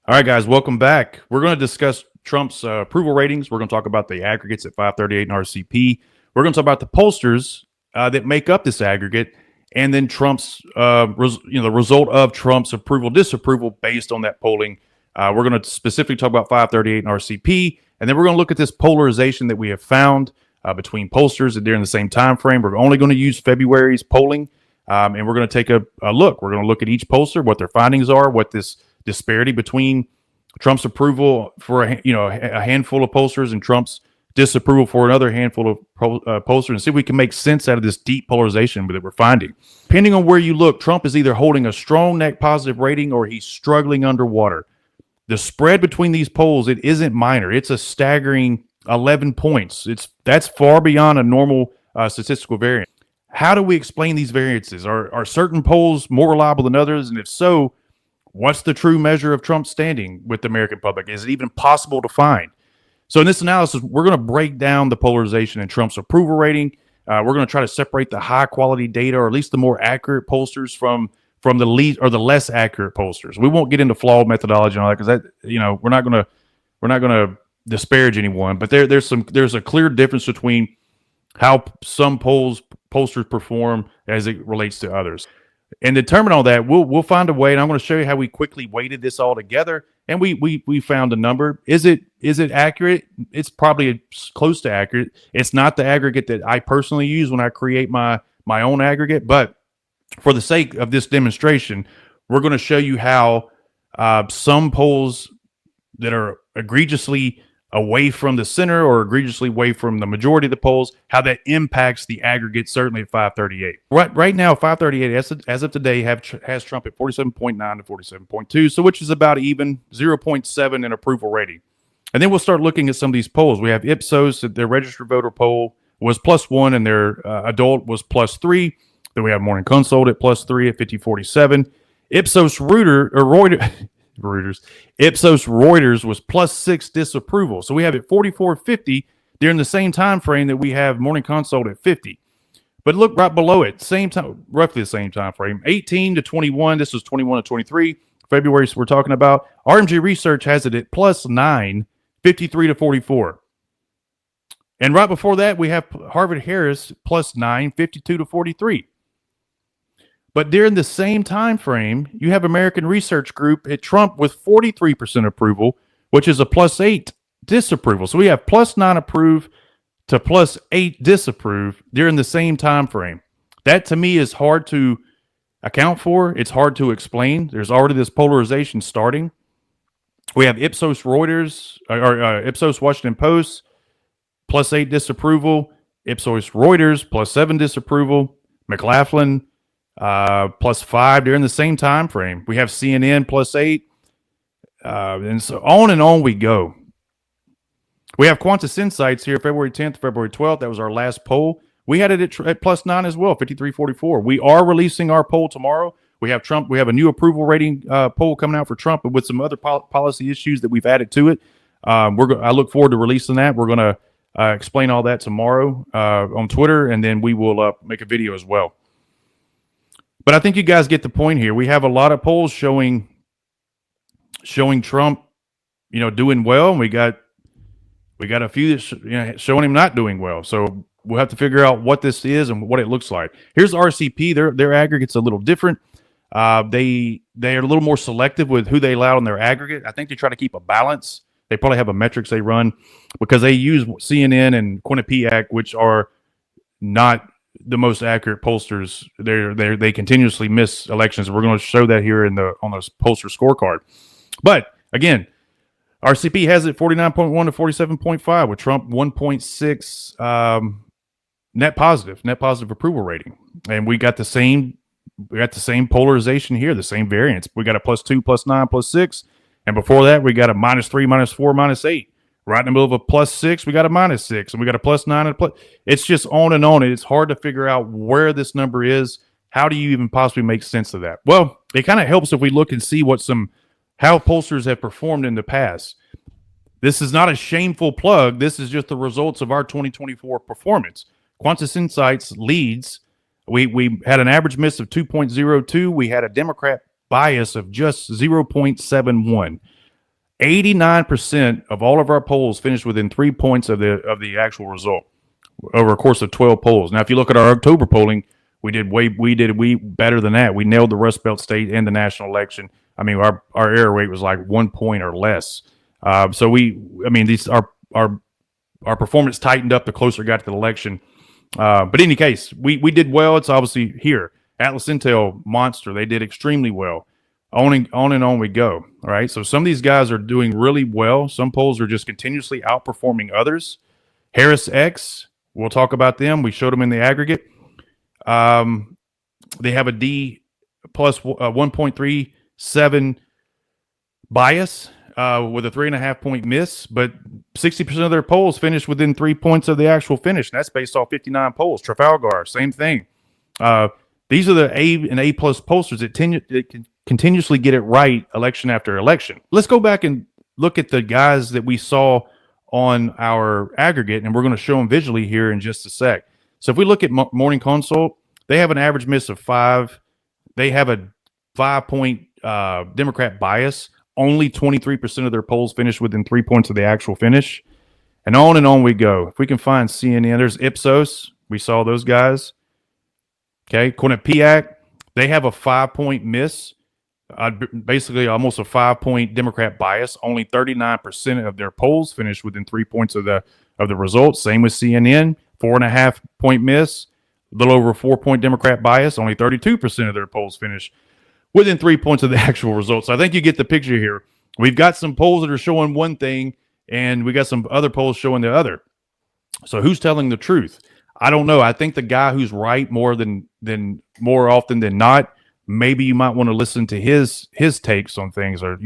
All right, guys, welcome back. We're going to discuss Trump's approval ratings. We're going to talk about the aggregates at 538 and RCP. We're going to talk about the pollsters that make up this aggregate, and then Trump's, the result of Trump's approval, disapproval based on that polling. We're going to specifically talk about 538 and RCP, and then we're going to look at this polarization that we have found between pollsters during the same time frame. We're only going to use February's polling, and we're going to take a look. We're going to look at each pollster, what their findings are, what this disparity between Trump's approval for a handful of pollsters and Trump's disapproval for another handful of pollsters, and see if we can make sense out of this deep polarization that we're finding. Depending on where you look, Trump is either holding a strong net positive rating or he's struggling underwater. The spread between these polls, it isn't minor. It's a staggering 11 points. That's far beyond a normal statistical variance. How do we explain these variances? Are certain polls more reliable than others? And if so, what's the true measure of Trump's standing with the American public? Is it even possible to find? So in this analysis, we're going to break down the polarization in Trump's approval rating. We're going to try to separate the high quality data, or at least the more accurate pollsters, from the least or the less accurate pollsters. We won't get into flawed methodology and all that, because that we're not going to disparage anyone. But there's a clear difference between how some pollsters perform as it relates to others. And determine all that, we'll find a way, and I'm going to show you how we quickly weighted this all together, and we found a number. Is it accurate? It's probably close to accurate. It's not the aggregate that I personally use when I create my own aggregate, but for the sake of this demonstration, we're going to show you how some polls that are egregiously away from the center or egregiously away from the majority of the polls, how that impacts the aggregate, certainly at 538. Right now, 538, as of today, has Trump at 47.9 to 47.2, so which is about even, 0.7 in approval rating. And then we'll start looking at some of these polls. We have Ipsos, their registered voter poll was +1, and their adult was +3. Then we have Morning Consult at +3 at 5047. Ipsos Reuters was +6 disapproval. So we have it 4450 during the same time frame that we have Morning Consult at 50. But look right below it, same time, roughly the same time frame, 18 to 21. This was 21 to 23. February, we're talking about. RMG Research has it at +9, 53 to 44. And right before that, we have Harvard Harris +9, 52 to 43. But during the same time frame, you have American Research Group at Trump with 43% approval, which is a +8 disapproval. So we have +9 approve to +8 disapprove during the same time frame. That to me is hard to account for. It's hard to explain. There's already this polarization starting. We have Ipsos Reuters or Ipsos Washington Post +8 disapproval, Ipsos Reuters +7 disapproval, McLaughlin +5 during the same time frame. We have CNN +8, and so on we go. We have Qantas Insights here, February 10th, February 12th. That was our last poll. We had it at +9 as well, 5344. We are releasing our poll tomorrow. We have Trump. We have a new approval rating poll coming out for Trump, but with some other policy issues that we've added to it. I look forward to releasing that. We're going to explain all that tomorrow on Twitter, and then we will make a video as well. But I think you guys get the point here. We have a lot of polls showing Trump, doing well, and we got a few that showing him not doing well. So we'll have to figure out what this is and what it looks like. Here's RCP. Their aggregate's a little different. They are a little more selective with who they allow in their aggregate. I think they try to keep a balance. They probably have a metrics they run because they use CNN and Quinnipiac, which are not the most accurate pollsters. They continuously miss elections. We're going to show that here on the pollster scorecard. But again, RCP has it 49.1 to 47.5 with Trump 1.6 net positive approval rating, and we got the same polarization here, the same variance. We got a +2, +9, +6, and before that we got a -3, -4, -8. Right in the middle of a +6, we got a -6, and we got a +9 and a It's just on and on. It's hard to figure out where this number is. How do you even possibly make sense of that? Well, it kind of helps if we look and see how pollsters have performed in the past. This is not a shameful plug. This is just the results of our 2024 performance. Qantas Insights leads. We had an average miss of 2.02. We had a Democrat bias of just 0.71. 89% of all of our polls finished within 3 points of the actual result over a course of 12 polls. Now, if you look at our October polling, we did better than that. We nailed the Rust Belt state and the national election. I mean, our error rate was like 1 point or less. Our performance tightened up the closer it got to the election. But in any case, we did well. It's obviously here. Atlas Intel, monster. They did extremely well. On and on we go. All right. So some of these guys are doing really well. Some polls are just continuously outperforming others. Harris X, we'll talk about them. We showed them in the aggregate. They have a D plus 1.37 bias with a 3.5 point miss, but 60% of their polls finished within 3 points of the actual finish. And that's based off 59 polls. Trafalgar, same thing. These are the A and A plus pollsters that can continuously get it right election after election. Let's go back and look at the guys that we saw on our aggregate, and we're going to show them visually here in just a sec. So if we look at Morning Consult, they have an average miss of 5. They have a 5-point Democrat bias. Only 23% of their polls finished within 3 points of the actual finish. And on we go. If we can find CNN, there's Ipsos. We saw those guys. Okay, Quinnipiac, they have a 5-point miss, basically almost a 5-point Democrat bias. Only 39% of their polls finished within 3 points of the results. Same with CNN, 4.5 point miss, a little over 4-point Democrat bias. Only 32% of their polls finished within 3 points of the actual results. So I think you get the picture here. We've got some polls that are showing one thing, and we got some other polls showing the other. So who's telling the truth? I don't know. I think the guy who's right more often than not, maybe you might want to listen to his takes on things, or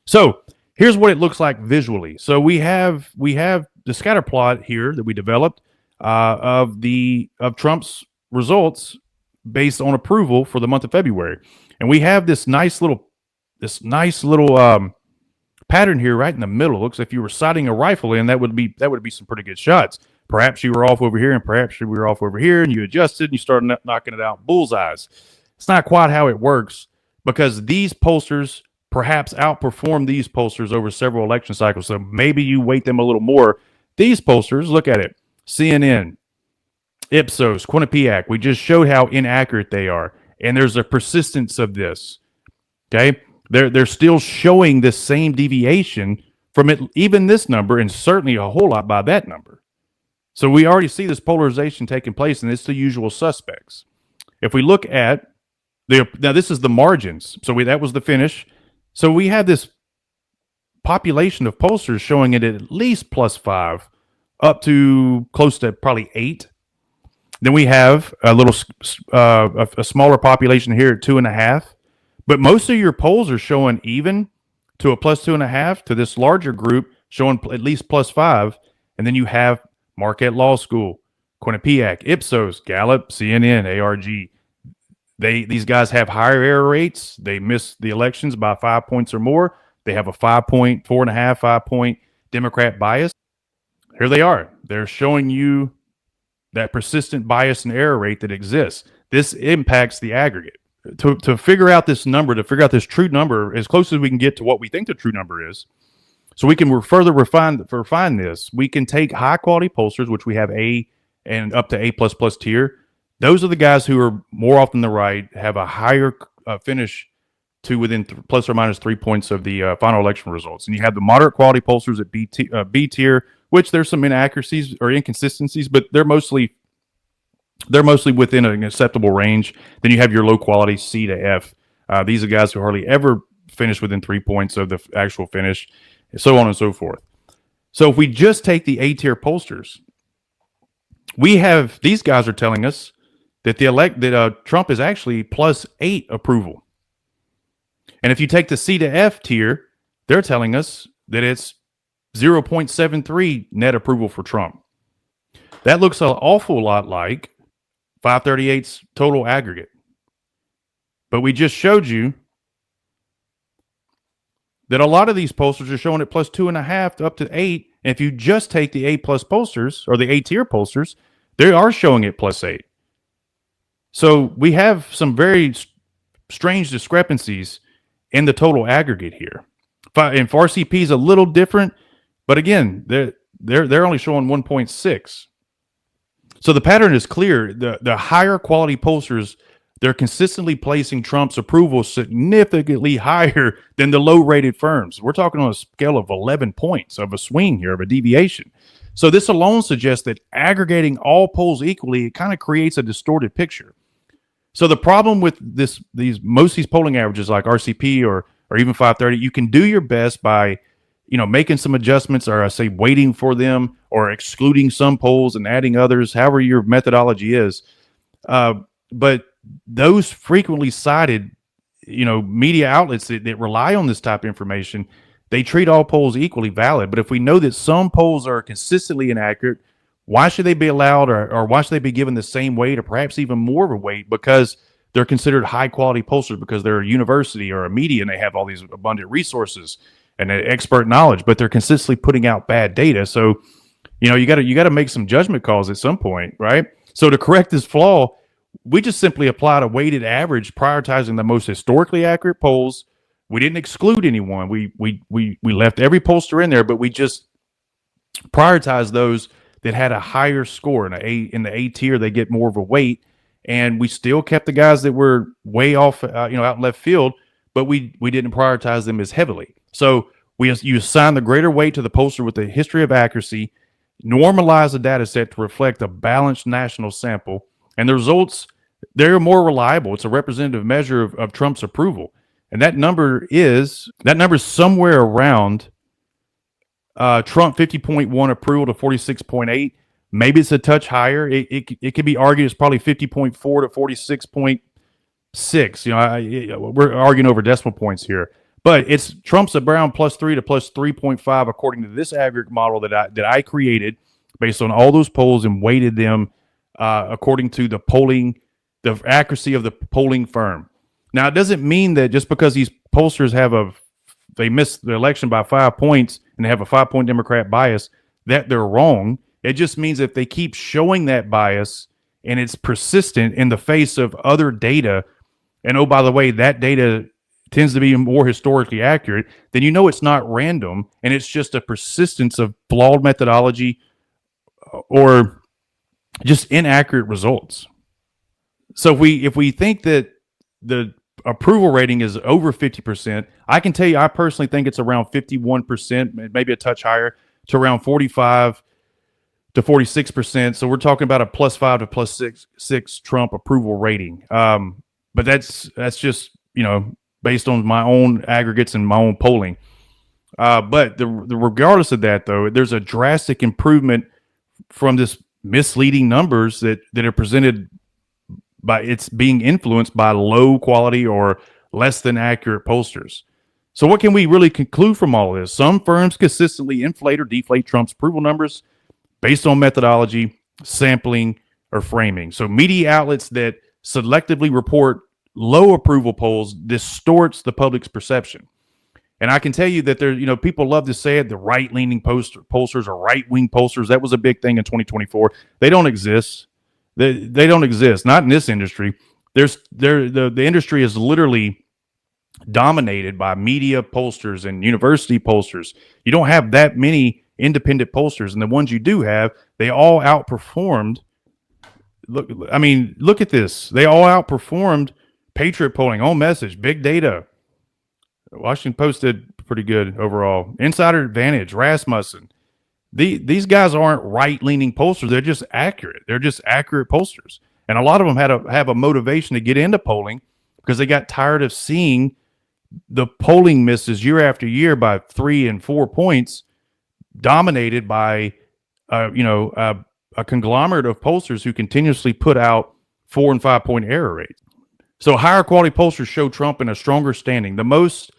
So here's what it looks like visually. So we have the scatter plot here that we developed of Trump's results based on approval for the month of February, and we have this nice little pattern here right in the middle. It looks like if you were sighting a rifle in, that would be some pretty good shots. Perhaps you were off over here, and perhaps you were off over here, and you adjusted, and you started knocking it out bullseyes. It's not quite how it works, because these pollsters perhaps outperform these pollsters over several election cycles. So maybe you weight them a little more. These pollsters, look at it. CNN, Ipsos, Quinnipiac. We just showed how inaccurate they are, and there's a persistence of this. Okay, they're still showing this same deviation from it, even this number, and certainly a whole lot by that number. So we already see this polarization taking place, and it's the usual suspects. If we look at now, this is the margins. So that was the finish. So we have this population of pollsters showing it at least +5, up to close to probably 8. Then we have a smaller population here at 2.5. But most of your polls are showing even to a +2.5, to this larger group showing at least +5. And then you have Marquette Law School, Quinnipiac, Ipsos, Gallup, CNN, ARG. These guys have higher error rates. They miss the elections by 5 points or more. They have a 5-point, 4.5, 5-point Democrat bias. Here they are. They're showing you that persistent bias and error rate that exists. This impacts the aggregate. To figure out this number, to figure out this true number, as close as we can get to what we think the true number is, so we can further refine this, we can take high-quality pollsters, which we have A and up to A++ tier. Those are the guys who are more often than right, have a higher finish to within plus or minus 3 points of the final election results. And you have the moderate quality pollsters at B tier, which there's some inaccuracies or inconsistencies, but they're mostly within an acceptable range. Then you have your low quality C to F. These are guys who hardly ever finish within 3 points of the actual finish, and so on and so forth. So if we just take the A tier pollsters, these guys are telling us that Trump is actually +8 approval. And if you take the C to F tier, they're telling us that it's 0.73 net approval for Trump. That looks an awful lot like 538's total aggregate. But we just showed you that a lot of these pollsters are showing it +2.5 to up to 8. And if you just take the A+ pollsters or the A tier pollsters, they are showing it +8. So we have some very strange discrepancies in the total aggregate here. And for RCP is a little different, but again, they're only showing 1.6. So the pattern is clear. The higher quality pollsters, they're consistently placing Trump's approval significantly higher than the low rated firms. We're talking on a scale of 11 points of a swing here, of a deviation. So this alone suggests that aggregating all polls equally, it kind of creates a distorted picture. So the problem with most of these polling averages like RCP or even 530, you can do your best by, making some adjustments, or I say waiting for them, or excluding some polls and adding others, however your methodology is. But those frequently cited, media outlets that rely on this type of information, they treat all polls equally valid. But if we know that some polls are consistently inaccurate, why should they be allowed, or why should they be given the same weight, or perhaps even more of a weight, because they're considered high quality pollsters, because they're a university or a media and they have all these abundant resources and expert knowledge, but they're consistently putting out bad data. So, you got to make some judgment calls at some point, right? So to correct this flaw, we just simply applied a weighted average, prioritizing the most historically accurate polls. We didn't exclude anyone. We left every pollster in there, but we just prioritized those that had a higher score. In the A tier, they get more of a weight, and we still kept the guys that were way off, out in left field, but we didn't prioritize them as heavily. So you assign the greater weight to the pollster with the history of accuracy, normalize the data set to reflect a balanced national sample, and the results, they're more reliable. It's a representative measure of Trump's approval. And that number is somewhere around Trump 50.1 approval to 46.8. Maybe it's a touch higher. It could be argued it's probably 50.4 to 46.6. We're arguing over decimal points here. But it's Trump's around +3 to +3.5 according to this aggregate model that I created based on all those polls and weighted them according to the accuracy of the polling firm. Now, it doesn't mean that just because these pollsters they missed the election by 5 points and they have a 5-point Democrat bias, that they're wrong. It just means if they keep showing that bias and it's persistent in the face of other data, and oh, by the way, that data tends to be more historically accurate, then it's not random, and it's just a persistence of flawed methodology or just inaccurate results. So if we think that the approval rating is over 50%, I can tell you I personally think it's around 51%, maybe a touch higher, to around 45 to 46%. So we're talking about a +5 to +6 Trump approval rating. But that's just, based on my own aggregates and my own polling. But regardless of that, though, there's a drastic improvement from this misleading numbers that are presented by it's being influenced by low quality or less than accurate pollsters. So what can we really conclude from all of this? Some firms consistently inflate or deflate Trump's approval numbers based on methodology, sampling, or framing. So media outlets that selectively report low approval polls distorts the public's perception. And I can tell you that there, people love to say it, the right-leaning pollsters or right-wing pollsters. That was a big thing in 2024. They don't exist. They don't exist. Not in this industry. The industry is literally dominated by media pollsters and university pollsters. You don't have that many independent pollsters, and the ones you do have, they all outperformed. Look at this. They all outperformed Patriot polling, On Message, Big Data. Washington Post did pretty good overall. Insider Advantage, Rasmussen. These guys aren't right-leaning pollsters. They're just accurate. They're just accurate pollsters. And a lot of them have a motivation to get into polling because they got tired of seeing the polling misses year after year by 3 and 4 points, dominated by a conglomerate of pollsters who continuously put out 4 and 5 point error rates. So higher quality pollsters show Trump in a stronger standing. The most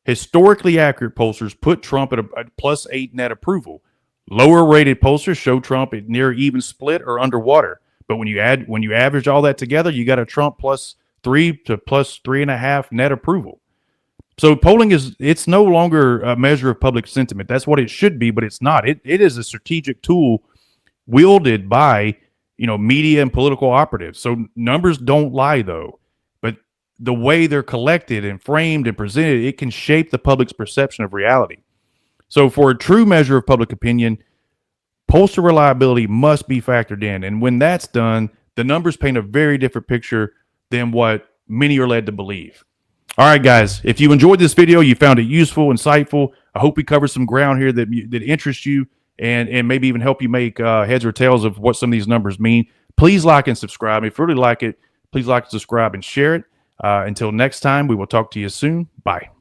historically accurate pollsters put Trump at a +8 net approval. Lower rated pollsters show Trump at near even split or underwater. But when you average all that together, you got a Trump +3 to +3.5 net approval. So polling it's no longer a measure of public sentiment. That's what it should be, but it's not. It is a strategic tool wielded by media and political operatives. So numbers don't lie, though. But the way they're collected and framed and presented, it can shape the public's perception of reality. So for a true measure of public opinion, pollster reliability must be factored in. And when that's done, the numbers paint a very different picture than what many are led to believe. All right, guys, if you enjoyed this video, you found it useful, insightful, I hope we covered some ground here that interests you and maybe even help you make heads or tails of what some of these numbers mean. Please like and subscribe. If you really like it, please like, subscribe, and share it. Until next time, we will talk to you soon. Bye.